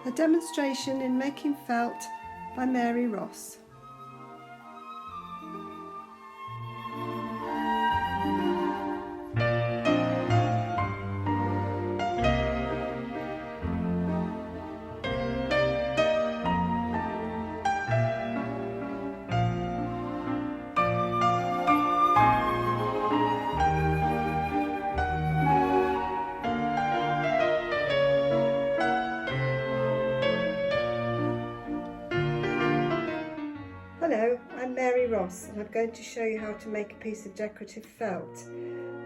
A demonstration in making felt by Mary Ross. Hello, I'm Mary Ross and I'm going to show you how to make a piece of decorative felt.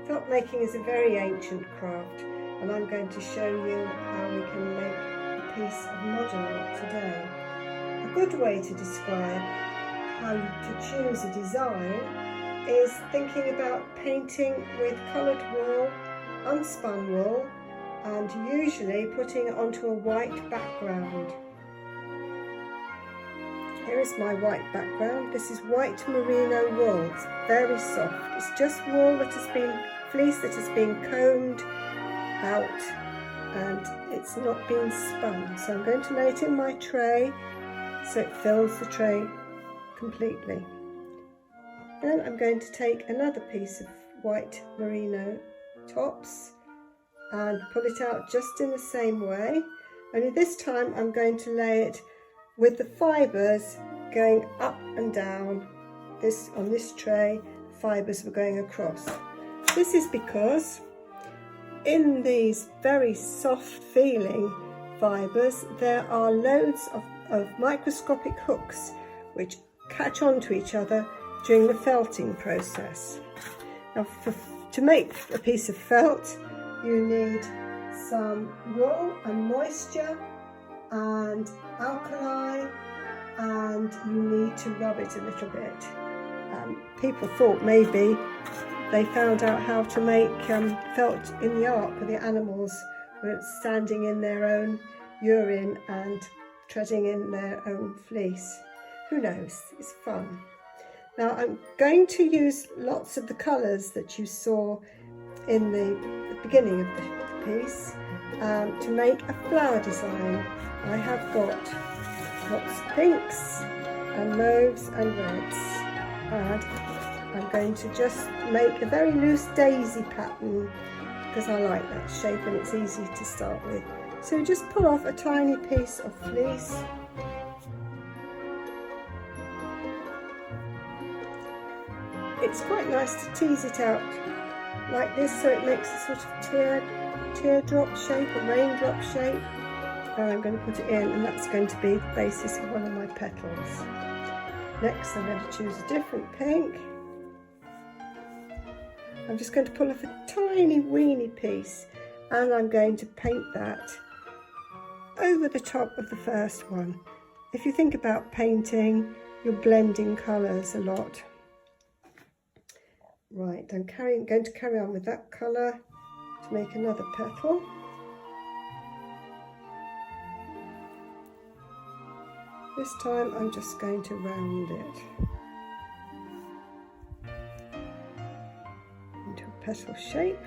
Felt making is a very ancient craft and I'm going to show you how we can make a piece of modern art today. A good way to describe how to choose a design is thinking about painting with coloured wool, unspun wool, and usually putting it onto a white background. Here is my white background. This is white merino wool. It's very soft. It's just wool that has been, fleece that has been combed out and it's not been spun. So I'm going to lay it in my tray so it fills the tray completely. Then I'm going to take another piece of white merino tops and pull it out just in the same way. Only this time I'm going to lay it with the fibres going up and down. On this tray, the fibres were going across. This is because in these very soft feeling fibres there are loads of microscopic hooks which catch onto each other during the felting process. Now to make a piece of felt you need some wool and moisture and alkali, and you need to rub it a little bit. People thought maybe they found out how to make felt in the ark where the animals were standing in their own urine and treading in their own fleece. Who knows? It's fun. Now I'm going to use lots of the colours that you saw in the beginning of the piece to make a flower design. I have got lots of pinks and mauves and reds, and I'm going to just make a very loose daisy pattern because I like that shape and it's easy to start with. So just pull off a tiny piece of fleece . It's quite nice to tease it out like this so it makes a sort of teardrop shape, a raindrop shape. And I'm going to put it in, and that's going to be the basis of one of my petals. Next I'm going to choose a different pink. I'm just going to pull off a tiny weeny piece and I'm going to paint that over the top of the first one. If you think about painting, you're blending colours a lot. Right, I'm going to carry on with that colour to make another petal. This time I'm just going to round it into a petal shape.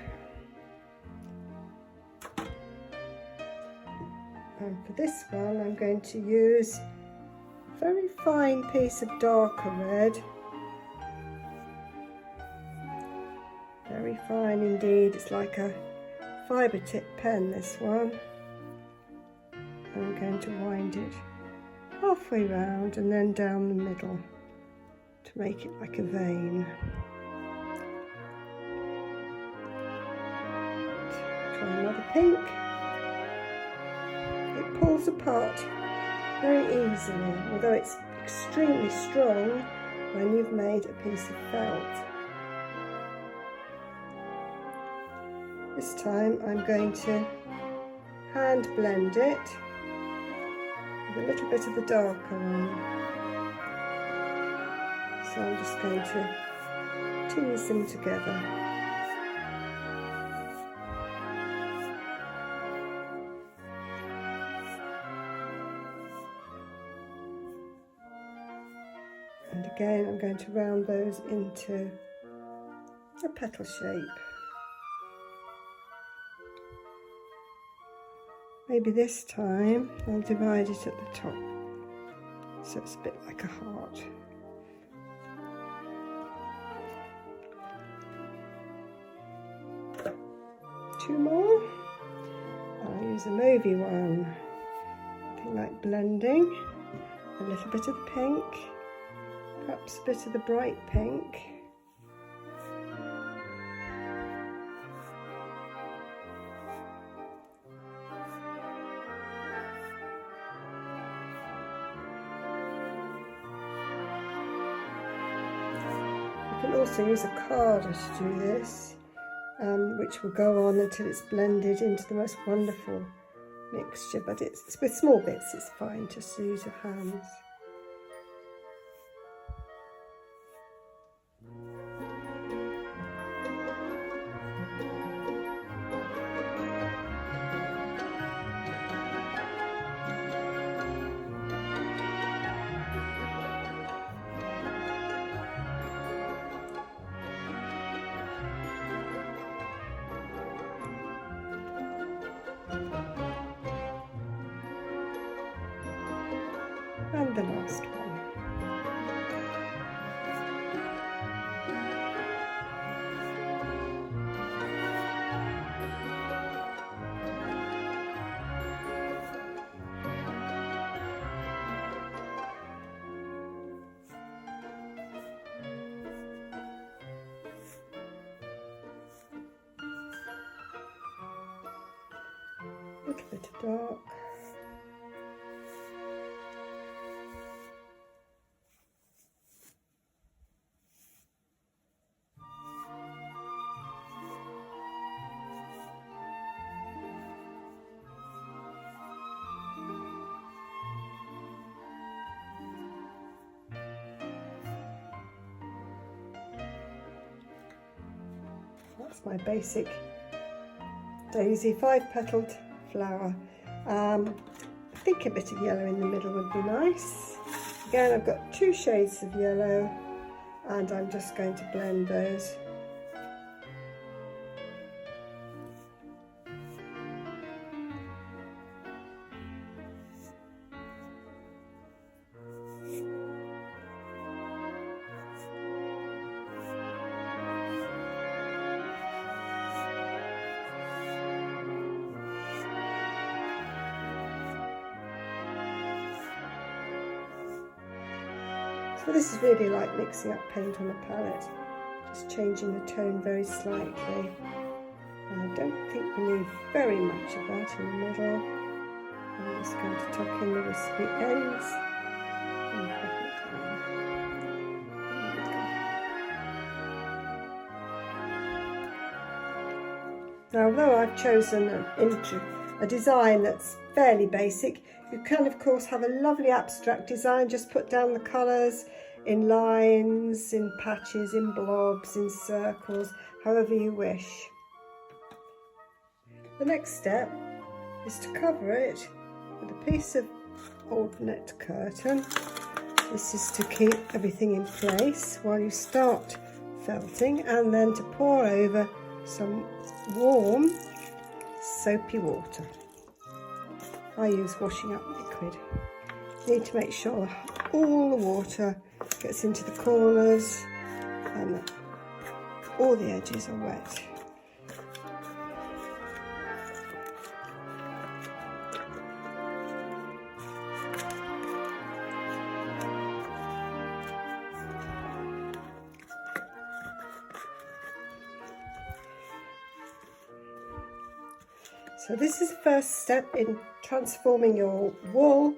And for this one I'm going to use a very fine piece of darker red. Very fine indeed, it's like a fibre tip pen, this one. And I'm going to wind it halfway round and then down the middle to make it like a vein. Try another pink. It pulls apart very easily, although it's extremely strong when you've made a piece of felt. This time I'm going to hand blend it with a little bit of the darker one. So I'm just going to tease them together. And again I'm going to round those into a petal shape. Maybe this time I'll divide it at the top, so it's a bit like a heart. Two more. I'll use a movie one. Something like blending. A little bit of pink, perhaps a bit of the bright pink. You can also use a carder to do this, which will go on until it's blended into the most wonderful mixture, but it's with small bits, it's fine, just to use your hands. And the last one. A little bit of dark. That's my basic daisy 5-petaled flower. I think a bit of yellow in the middle would be nice. Again, I've got 2 shades of yellow and I'm just going to blend those. So this is really like mixing up paint on a palette, just changing the tone very slightly. I don't think we need very much of that in the middle. I'm just going to tuck in the wispy ends and pop it down. Now, although I've chosen a design that's fairly basic, you can of course have a lovely abstract design. Just put down the colours in lines, in patches, in blobs, in circles, however you wish. The next step is to cover it with a piece of old net curtain. This is to keep everything in place while you start felting, and then to pour over some warm soapy water. I use washing up liquid. You need to make sure all the water gets into the corners and that all the edges are wet. So this is the first step in transforming your wool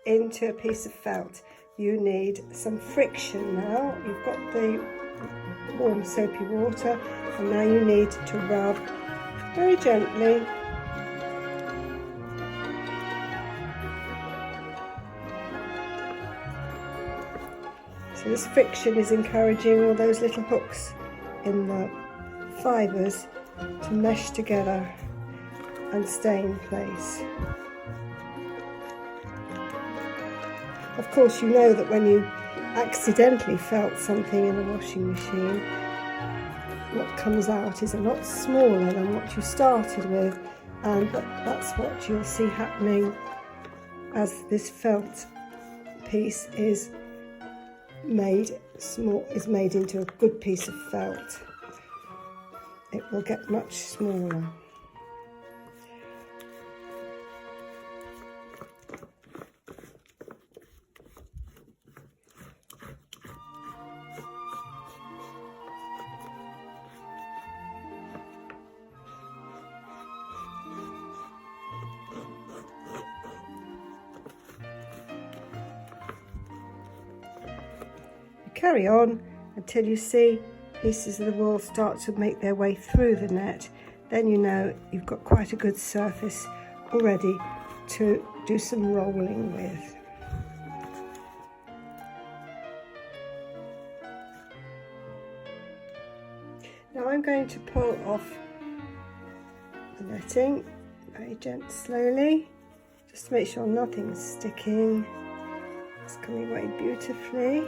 into a piece of felt. You need some friction now. You've got the warm soapy water, and now you need to rub very gently . So this friction is encouraging all those little hooks in the fibres to mesh together and stay in place. Of course, you know that when you accidentally felt something in a washing machine, what comes out is a lot smaller than what you started with, and that's what you'll see happening as this felt piece is made into a good piece of felt. It will get much smaller. Carry on until you see pieces of the wool start to make their way through the net. Then you know you've got quite a good surface already to do some rolling with. Now I'm going to pull off the netting very gently, slowly, just to make sure nothing's sticking. It's coming away beautifully.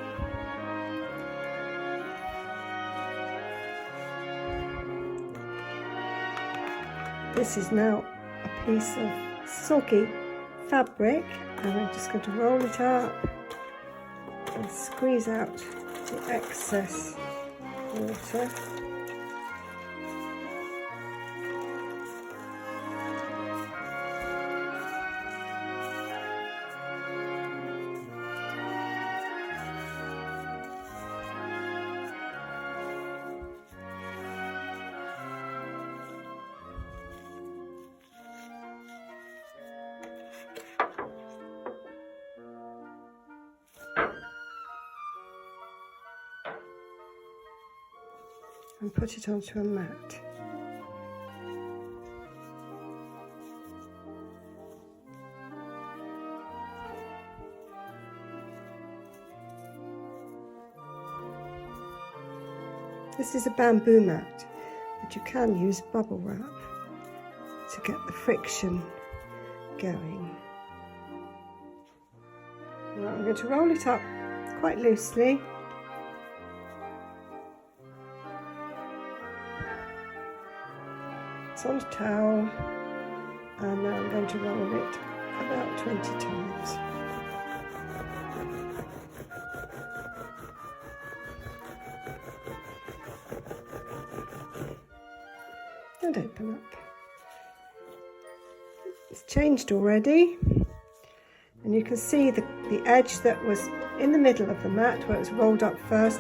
This is now a piece of soggy fabric, and I'm just going to roll it up and squeeze out the excess water. And put it onto a mat. This is a bamboo mat, but you can use bubble wrap to get the friction going. Now I'm going to roll it up quite loosely. It's on a towel, and now I'm going to roll it about 20 times. And open up. It's changed already, and you can see the edge that was in the middle of the mat where it was rolled up first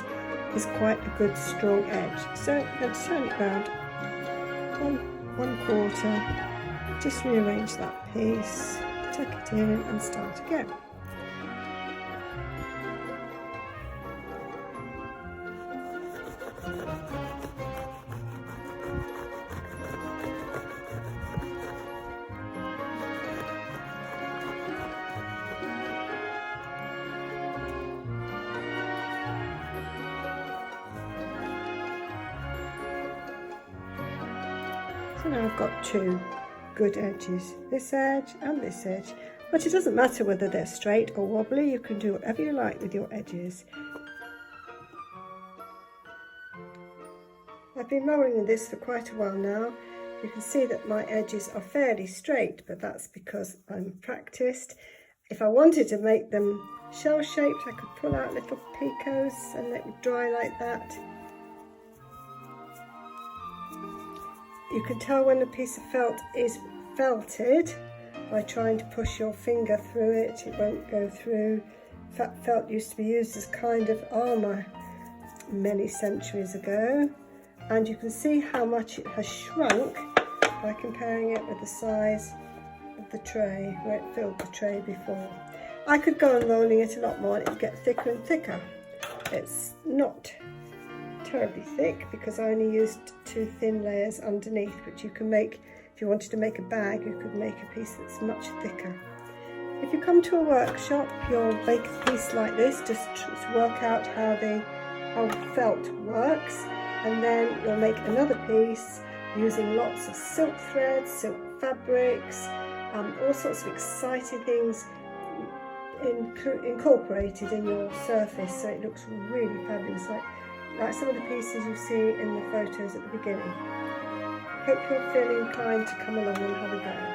is quite a good strong edge. So I'm going to turn it round 1/4, just rearrange that piece, tuck it in and start again. So now I've got two good edges, this edge and this edge, but it doesn't matter whether they're straight or wobbly. You can do whatever you like with your edges. I've been rolling with this for quite a while now. You can see that my edges are fairly straight, but that's because I'm practiced. If I wanted to make them shell shaped, I could pull out little picots and let it dry like that. You can tell when a piece of felt is felted by trying to push your finger through it. It won't go through. Felt used to be used as kind of armour many centuries ago, and you can see how much it has shrunk by comparing it with the size of the tray where it filled the tray before. I could go on rolling it a lot more and it would get thicker and thicker. It's not terribly thick because I only used 2 thin layers underneath, but you can make, if you wanted to make a bag, you could make a piece that's much thicker. If you come to a workshop, you'll make a piece like this, just work out how felt works, and then you'll make another piece using lots of silk threads, silk fabrics, all sorts of exciting things incorporated in your surface, so it looks really fabulous, like some of the pieces you see in the photos at the beginning. Hope you'll feel inclined to come along and have a go.